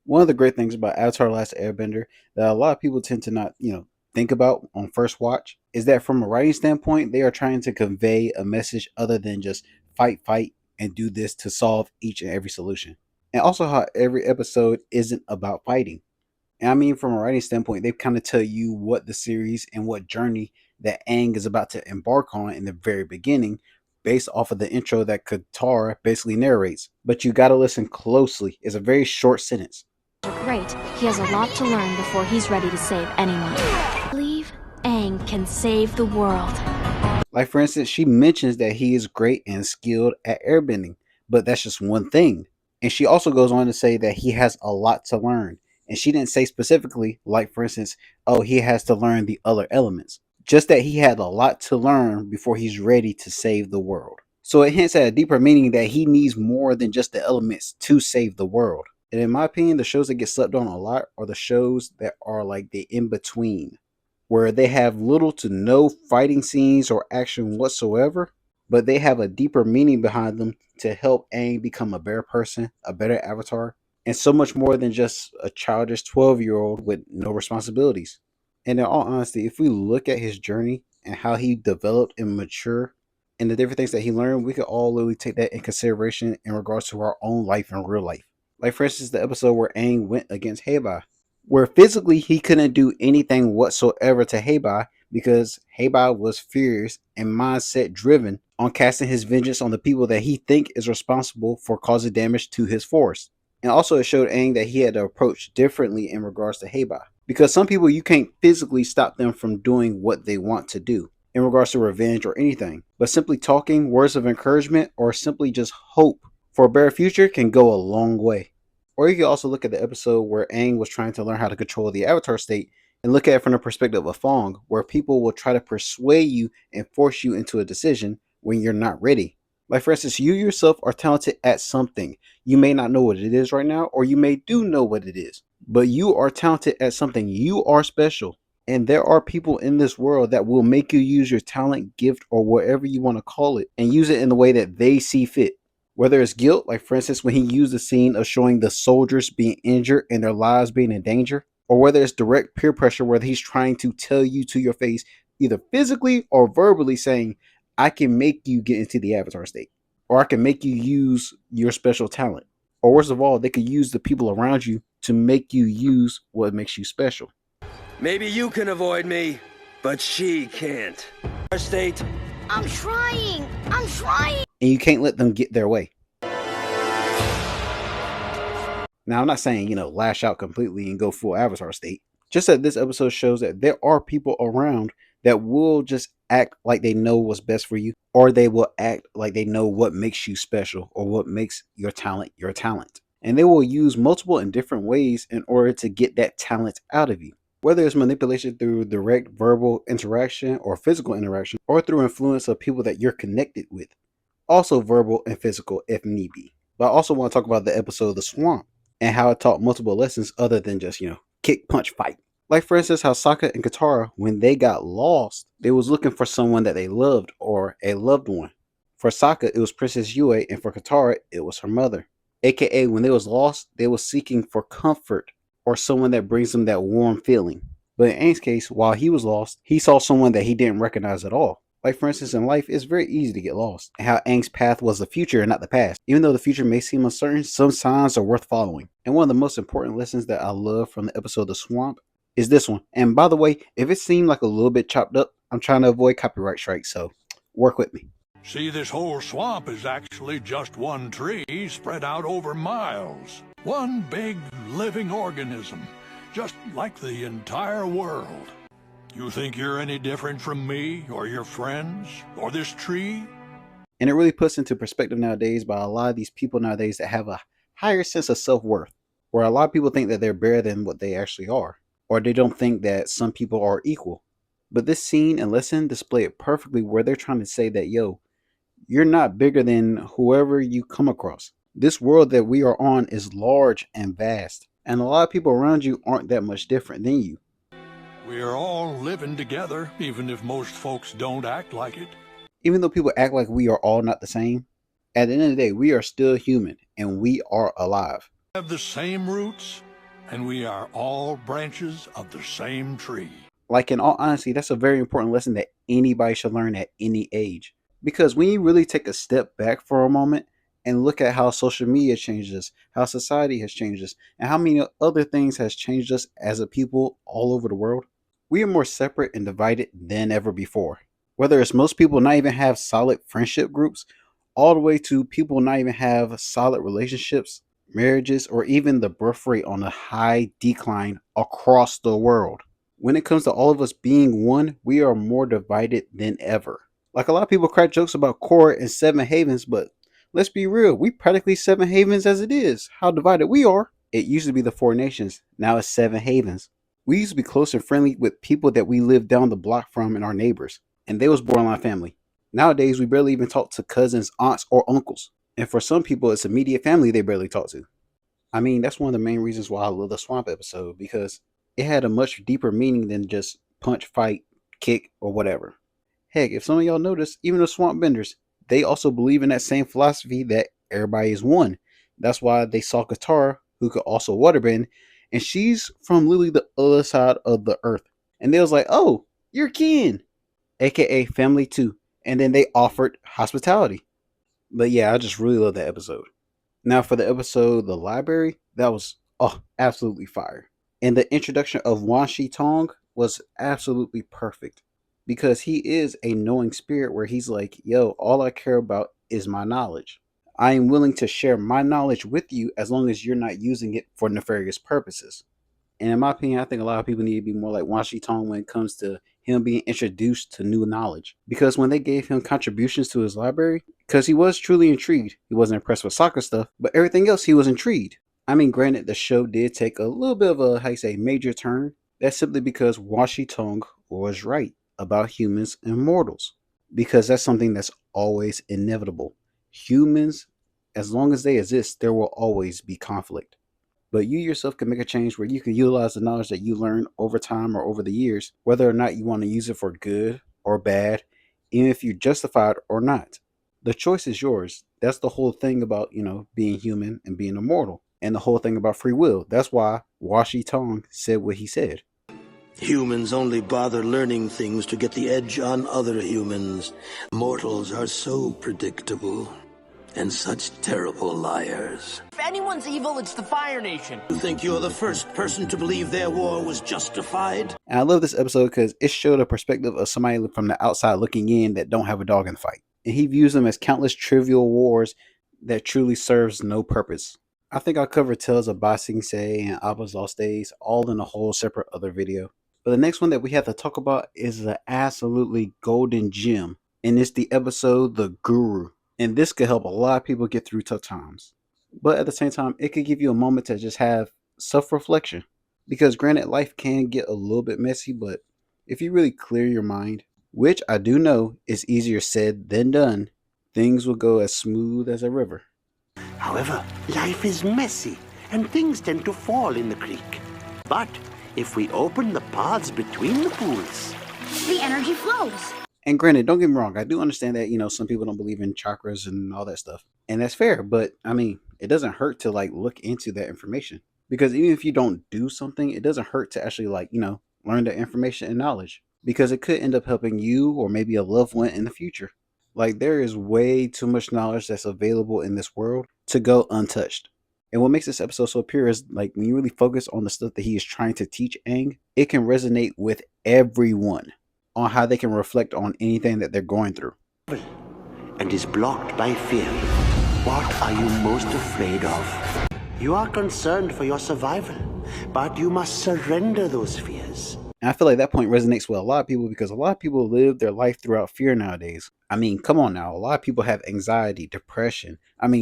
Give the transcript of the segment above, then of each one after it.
One of the great things about Avatar: The Last Airbender that a lot of people tend to not, think about on first watch is that from a writing standpoint, they are trying to convey a message other than just fight, and do this to solve each and every solution. And also how every episode isn't about fighting. And I mean, from a writing standpoint, they kind of tell you what the series and what journey that Aang is about to embark on in the very beginning, based off of the intro that Katara basically narrates. But you got to listen closely. It's a very short sentence. Great. He has a lot to learn before he's ready to save anyone. I believe Aang can save the world. Like, for instance, she mentions that he is great and skilled at airbending, but that's just one thing. And she also goes on to say that he has a lot to learn. And she didn't say specifically, like, for instance, oh, he has to learn the other elements. Just that he had a lot to learn before he's ready to save the world. So it hints at a deeper meaning that he needs more than just the elements to save the world. And in my opinion, the shows that get slept on a lot are the shows that are like the in between, where they have little to no fighting scenes or action whatsoever, but they have a deeper meaning behind them to help Aang become a better person, a better avatar, and so much more than just a childish 12-year-old with no responsibilities. And in all honesty, if we look at his journey and how he developed and matured and the different things that he learned, we could all literally take that in consideration in regards to our own life and real life. Like, for instance, the episode where Aang went against Heba, where physically he couldn't do anything whatsoever to Heba because Heba was fierce and mindset driven on casting his vengeance on the people that he think is responsible for causing damage to his force. And also it showed Aang that he had to approach differently in regards to Heba. Because some people you can't physically stop them from doing what they want to do in regards to revenge or anything. But simply talking words of encouragement or simply just hope for a better future can go a long way. Or you can also look at the episode where Aang was trying to learn how to control the avatar state and look at it from the perspective of Fong, where people will try to persuade you and force you into a decision when you're not ready. Like, for instance, you yourself are talented at something. You may not know what it is right now, or you may do know what it is, but you are talented at something. You are special. And there are people in this world that will make you use your talent, gift, or whatever you want to call it, and use it in the way that they see fit. Whether it's guilt, like for instance, when he used the scene of showing the soldiers being injured and their lives being in danger, or whether it's direct peer pressure, where he's trying to tell you to your face, either physically or verbally, saying, I can make you get into the avatar state, or I can make you use your special talent. Or worst of all, they could use the people around you to make you use what makes you special. Maybe you can avoid me, but she can't. Our state. I'm trying. And you can't let them get their way. Now, I'm not saying, lash out completely and go full avatar state. Just that this episode shows that there are people around that will just act like they know what's best for you, or they will act like they know what makes you special or what makes your talent your talent. And they will use multiple and different ways in order to get that talent out of you. Whether it's manipulation through direct verbal interaction or physical interaction, or through influence of people that you're connected with. Also verbal and physical if need be. But I also want to talk about the episode The Swamp and how it taught multiple lessons other than just, kick, punch, fight. Like, for instance, how Sokka and Katara, when they got lost, they was looking for someone that they loved or a loved one. For Sokka, it was Princess Yue, and for Katara, it was her mother. AKA, when they was lost, they was seeking for comfort or someone that brings them that warm feeling. But in Aang's case, while he was lost, he saw someone that he didn't recognize at all. Like, for instance, in life, it's very easy to get lost. And how Aang's path was the future and not the past. Even though the future may seem uncertain, some signs are worth following. And one of the most important lessons that I love from the episode The Swamp is this one. And by the way, if it seemed like a little bit chopped up, I'm trying to avoid copyright strikes, so work with me. See, this whole swamp is actually just one tree spread out over miles. One big living organism, just like the entire world. You think you're any different from me, or your friends, or this tree? And it really puts into perspective nowadays by a lot of these people nowadays that have a higher sense of self-worth, where a lot of people think that they're better than what they actually are, or they don't think that some people are equal. But this scene and lesson display it perfectly, where they're trying to say that, yo, you're not bigger than whoever you come across. This world that we are on is large and vast, and a lot of people around you aren't that much different than you. We are all living together, even if most folks don't act like it. Even though people act like we are all not the same, at the end of the day, we are still human and we are alive. We have the same roots, and we are all branches of the same tree. Like, in all honesty, that's a very important lesson that anybody should learn at any age. Because when you really take a step back for a moment and look at how social media changed us, how society has changed us, and how many other things has changed us as a people all over the world, we are more separate and divided than ever before. Whether it's most people not even have solid friendship groups, all the way to people not even have solid relationships, marriages, or even the birth rate on a high decline across the world. When it comes to all of us being one, we are more divided than ever. Like, a lot of people crack jokes about Korra and Seven Havens, but let's be real, we practically Seven Havens as it is. How divided we are. It used to be the Four Nations, now it's Seven Havens. We used to be close and friendly with people that we lived down the block from and our neighbors, and they was borderline family. Nowadays, we barely even talk to cousins, aunts, or uncles. And for some people, it's immediate family they barely talk to. I mean, that's one of the main reasons why I love the Swamp episode, because it had a much deeper meaning than just punch, fight, kick, or whatever. Heck, if some of y'all notice, even the Swamp Benders, they also believe in that same philosophy that everybody is one. That's why they saw Katara, who could also waterbend, and she's from literally the other side of the earth. And they was like, oh, you're kin, aka family too. And then they offered hospitality. But yeah, I just really love that episode. Now for the episode The Library, that was absolutely fire. And the introduction of Wan Shi Tong was absolutely perfect. Because he is a knowing spirit where he's like, yo, all I care about is my knowledge. I am willing to share my knowledge with you as long as you're not using it for nefarious purposes. And in my opinion, I think a lot of people need to be more like Wan Shi Tong when it comes to him being introduced to new knowledge. Because when they gave him contributions to his library, because he was truly intrigued. He wasn't impressed with soccer stuff, but everything else he was intrigued. I mean, granted, the show did take a little bit of a, major turn. That's simply because Wan Shi Tong was right about humans and mortals. Because that's something that's always inevitable. Humans, as long as they exist, there will always be conflict. But you yourself can make a change where you can utilize the knowledge that you learn over time or over the years, whether or not you want to use it for good or bad, even if you justify it or not. The choice is yours. That's the whole thing about, being human and being immortal. And the whole thing about free will. That's why Wan Shi Tong said what he said. Humans only bother learning things to get the edge on other humans. Mortals are so predictable. And such terrible liars. If anyone's evil, it's the Fire Nation. You think you're the first person to believe their war was justified? And I love this episode because it showed a perspective of somebody from the outside looking in that don't have a dog in the fight. And he views them as countless trivial wars that truly serves no purpose. I think I'll cover Tales of Ba Sing Se and Appa's Lost Days all in a whole separate other video. But the next one that we have to talk about is an absolutely golden gem. And it's the episode The Guru. And this could help a lot of people get through tough times. But at the same time, it could give you a moment to just have self-reflection. Because granted, life can get a little bit messy, but if you really clear your mind, which I do know is easier said than done, things will go as smooth as a river. However, life is messy, and things tend to fall in the creek. But if we open the paths between the pools, The energy flows. And granted, don't get me wrong, I do understand that, some people don't believe in chakras and all that stuff. And that's fair, but I mean, it doesn't hurt to look into that information. Because even if you don't do something, it doesn't hurt to actually learn the information and knowledge. Because it could end up helping you or maybe a loved one in the future. There is way too much knowledge that's available in this world to go untouched. And what makes this episode so pure is when you really focus on the stuff that he is trying to teach Aang, it can resonate with everyone on how they can reflect on anything that they're going through. and is blocked by fear. What are you most afraid of? You are concerned for your survival, but you must surrender those fears. And I feel like that point resonates with a lot of people because a lot of people live their life throughout fear nowadays. I mean, come on now. A lot of people have anxiety, depression.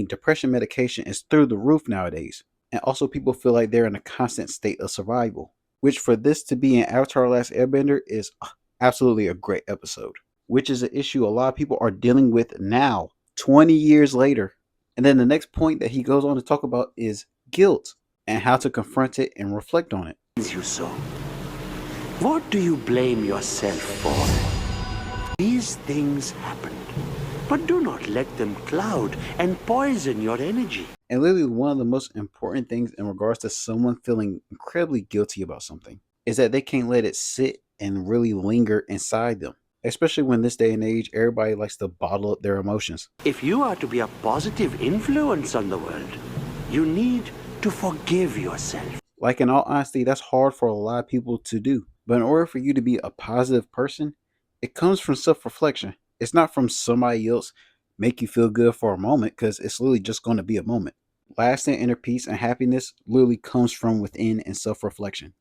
Depression medication is through the roof nowadays. And also people feel like they're in a constant state of survival, which for this to be an Avatar: The Last Airbender is absolutely a great episode, which is an issue a lot of people are dealing with now, 20 years later. And then the next point that he goes on to talk about is guilt and how to confront it and reflect on it. You so. What do you blame yourself for? These things happened, but do not let them cloud and poison your energy. And literally, one of the most important things in regards to someone feeling incredibly guilty about something is that they can't let it sit and really linger inside them. Especially when this day and age, everybody likes to bottle up their emotions. If you are to be a positive influence on the world, you need to forgive yourself. Like, in all honesty, that's hard for a lot of people to do. But in order for you to be a positive person, it comes from self reflection. It's not from somebody else make you feel good for a moment, because it's literally just going to be a moment. Lasting inner peace and happiness literally comes from within and self reflection.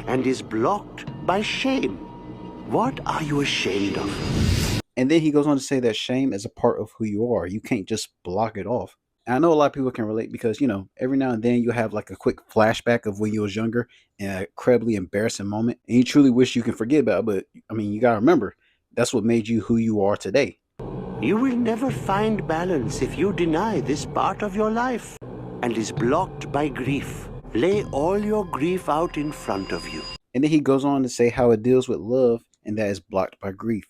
And is blocked by shame. What are you ashamed of? And then he goes on to say that shame is a part of who you are. You can't just block it off. And I know a lot of people can relate because, every now and then you have like a quick flashback of when you was younger and an incredibly embarrassing moment. And you truly wish you can forget about it. But I mean, you got to remember, that's what made you who you are today. You will never find balance if you deny this part of your life and is blocked by grief. Lay all your grief out in front of you. And then he goes on to say how it deals with love and that is blocked by grief.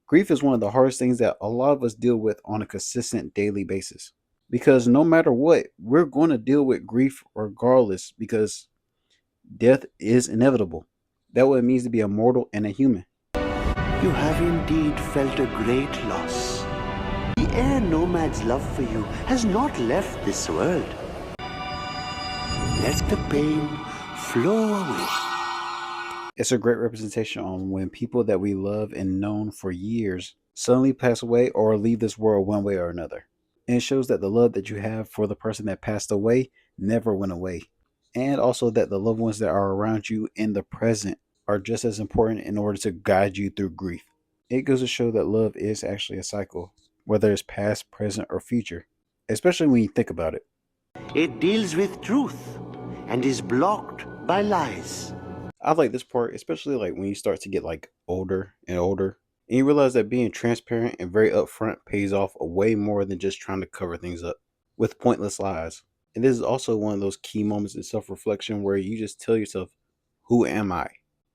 Grief is one of the hardest things that a lot of us deal with on a consistent daily basis. Because no matter what, we're going to deal with grief regardless, because death is inevitable. That's what it means to be a mortal and a human. You have indeed felt a great loss. The air nomad's love for you has not left this world. Let the pain flow away. It's a great representation on when people that we love and known for years suddenly pass away or leave this world one way or another. And it shows that the love that you have for the person that passed away never went away. And also that the loved ones that are around you in the present are just as important in order to guide you through grief. It goes to show that love is actually a cycle, whether it's past, present, or future, especially when you think about it. It deals with truth and is blocked by lies. I like this part, especially like when you start to get like older and older, and you realize that being transparent and very upfront pays off way more than just trying to cover things up with pointless lies. And this is also one of those key moments in self-reflection where you just tell yourself, who am I?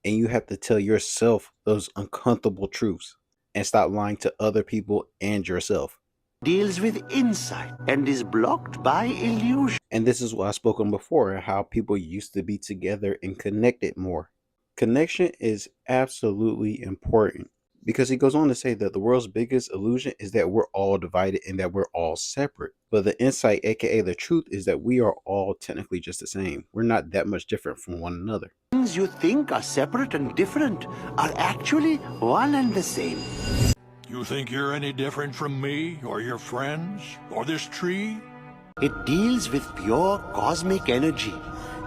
And you have to tell yourself those uncomfortable truths and stop lying to other people and yourself. Deals with insight and is blocked by illusion. And this is what I spoke on before, how people used to be together and connected more. Connection is absolutely important, because he goes on to say that the world's biggest illusion is that we're all divided and that we're all separate. But the insight, aka the truth, is that we are all technically just the same. We're not that much different from one another. Things you think are separate and different are actually one and the same. You think you're any different from me, or your friends, or this tree? It deals with pure cosmic energy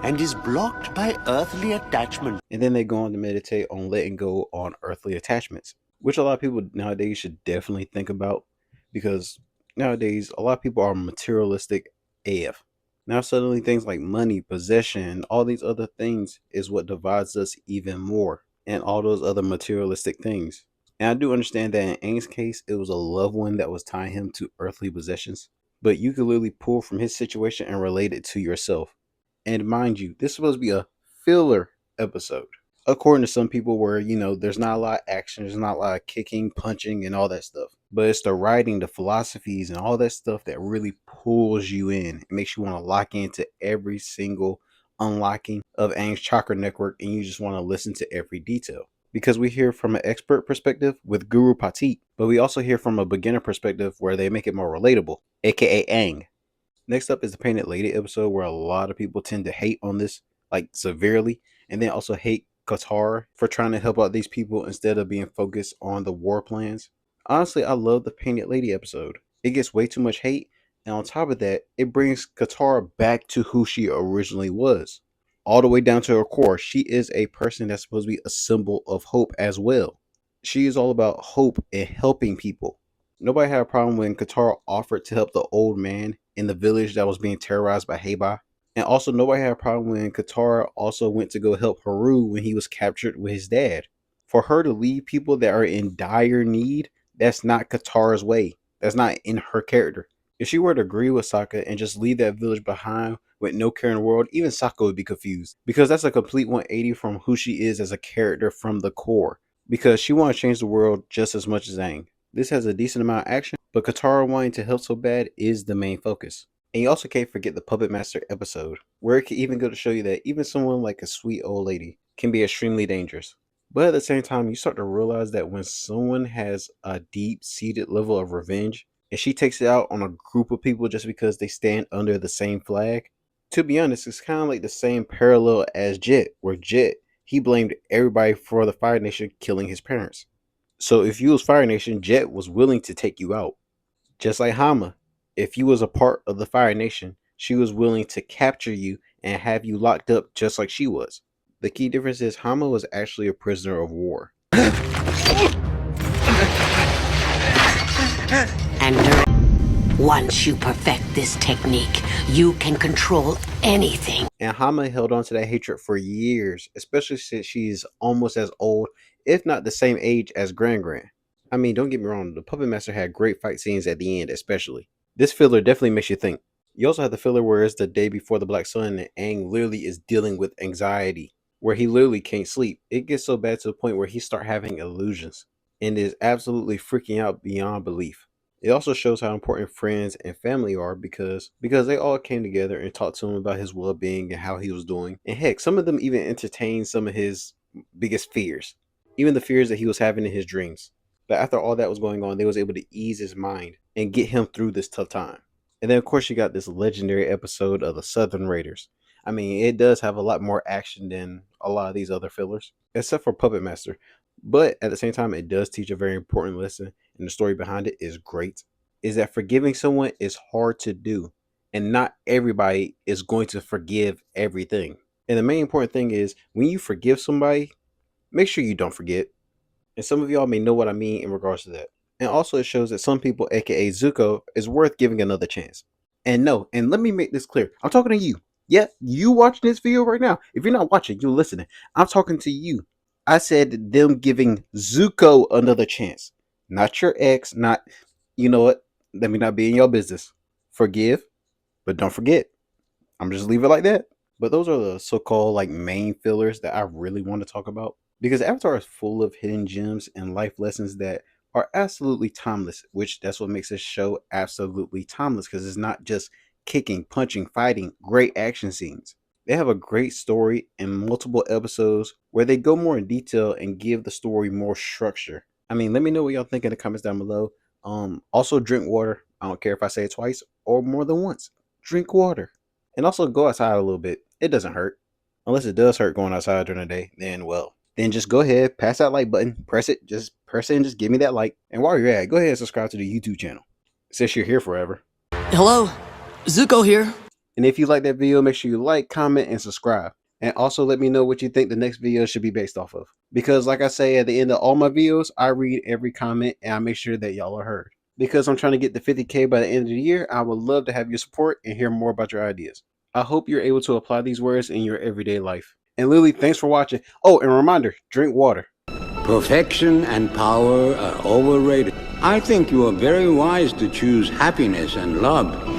and is blocked by earthly attachment. And then they go on to meditate on letting go on earthly attachments, which a lot of people nowadays should definitely think about, because nowadays a lot of people are materialistic AF. Now suddenly things like money, possession, all these other things is what divides us even more, and all those other materialistic things. And I do understand that in Aang's case, it was a loved one that was tying him to earthly possessions. But you could literally pull from his situation and relate it to yourself. And mind you, this is supposed to be a filler episode. According to some people where, there's not a lot of action, there's not a lot of kicking, punching, and all that stuff. But it's the writing, the philosophies, and all that stuff that really pulls you in. It makes you want to lock into every single unlocking of Aang's chakra network, and you just want to listen to every detail. Because we hear from an expert perspective with Guru Pathik, but we also hear from a beginner perspective where they make it more relatable, aka Aang. Next up is the Painted Lady episode, where a lot of people tend to hate on this, like severely, and then also hate Katara for trying to help out these people instead of being focused on the war plans. Honestly, I love the Painted Lady episode. It gets way too much hate, and on top of that, it brings Katara back to who she originally was. All the way down to her core, she is a person that's supposed to be a symbol of hope as well. She is all about hope and helping people. Nobody had a problem when Katara offered to help the old man in the village that was being terrorized by Heba. And also nobody had a problem when Katara also went to go help Haru when he was captured with his dad. For her to leave people that are in dire need, that's not Katara's way. That's not in her character. If she were to agree with Sokka and just leave that village behind with no care in the world, even Sokka would be confused. Because that's a complete 180 from who she is as a character from the core. Because she wants to change the world just as much as Aang. This has a decent amount of action, but Katara wanting to help so bad is the main focus. And you also can't forget the Puppet Master episode, where it can even go to show you that even someone like a sweet old lady can be extremely dangerous. But at the same time, you start to realize that when someone has a deep seated level of revenge, and she takes it out on a group of people just because they stand under the same flag, to be honest, it's kind of like the same parallel as Jet, where Jet, he blamed everybody for the Fire Nation killing his parents. So if you was Fire Nation, Jet was willing to take you out. Just like Hama, if you was a part of the Fire Nation, she was willing to capture you and have you locked up just like she was. The key difference is Hama was actually a prisoner of war. And once you perfect this technique, you can control anything. And Hama held on to that hatred for years, especially since she's almost as old, if not the same age as Gran Gran. I mean, don't get me wrong, the Puppet Master had great fight scenes at the end, especially. This filler definitely makes you think. You also have the filler where it's the day before the Black Sun and Aang literally is dealing with anxiety, where he literally can't sleep. It gets so bad to the point where he start having illusions and is absolutely freaking out beyond belief. It also shows how important friends and family are because they all came together and talked to him about his well-being and how he was doing. And heck, some of them even entertained some of his biggest fears, even the fears that he was having in his dreams. But after all that was going on, they was able to ease his mind and get him through this tough time. And then of course you got this legendary episode of the Southern Raiders. I mean, it does have a lot more action than a lot of these other fillers, except for Puppet Master. But at the same time, it does teach a very important lesson, and the story behind it is great. Is that forgiving someone is hard to do, and not everybody is going to forgive everything. And the main important thing is when you forgive somebody, make sure you don't forget. And some of y'all may know what I mean in regards to that. And also it shows that some people, aka Zuko, is worth giving another chance. And no, and let me make this clear. I'm talking to you. Yeah, you watching this video right now. If you're not watching, you're listening. I'm talking to you. I said them giving Zuko another chance. Not your ex, not, you know what? Let me not be in your business. Forgive, but don't forget. I'm just leave it like that. But those are the so-called like main fillers that I really want to talk about. Because Avatar is full of hidden gems and life lessons that are absolutely timeless, which that's what makes this show absolutely timeless, because it's not just kicking, punching, fighting, great action scenes. They have a great story and multiple episodes where they go more in detail and give the story more structure. I mean, let me know what y'all think in the comments down below. Also drink water. I don't care if I say it twice or more than once. Drink water. And also go outside a little bit. It doesn't hurt. Unless it does hurt going outside during the day, then just go ahead, press that like button, press it and just give me that like. And while you're at it, go ahead and subscribe to the YouTube channel, since you're here forever. Hello, Zuko here. And if you like that video, make sure you like, comment, and subscribe. And also let me know what you think the next video should be based off of. Because like I say at the end of all my videos, I read every comment and I make sure that y'all are heard. Because I'm trying to get to 50K by the end of the year, I would love to have your support and hear more about your ideas. I hope you're able to apply these words in your everyday life. And Lily, thanks for watching. Oh, and a reminder, drink water. Perfection and power are overrated. I think you are very wise to choose happiness and love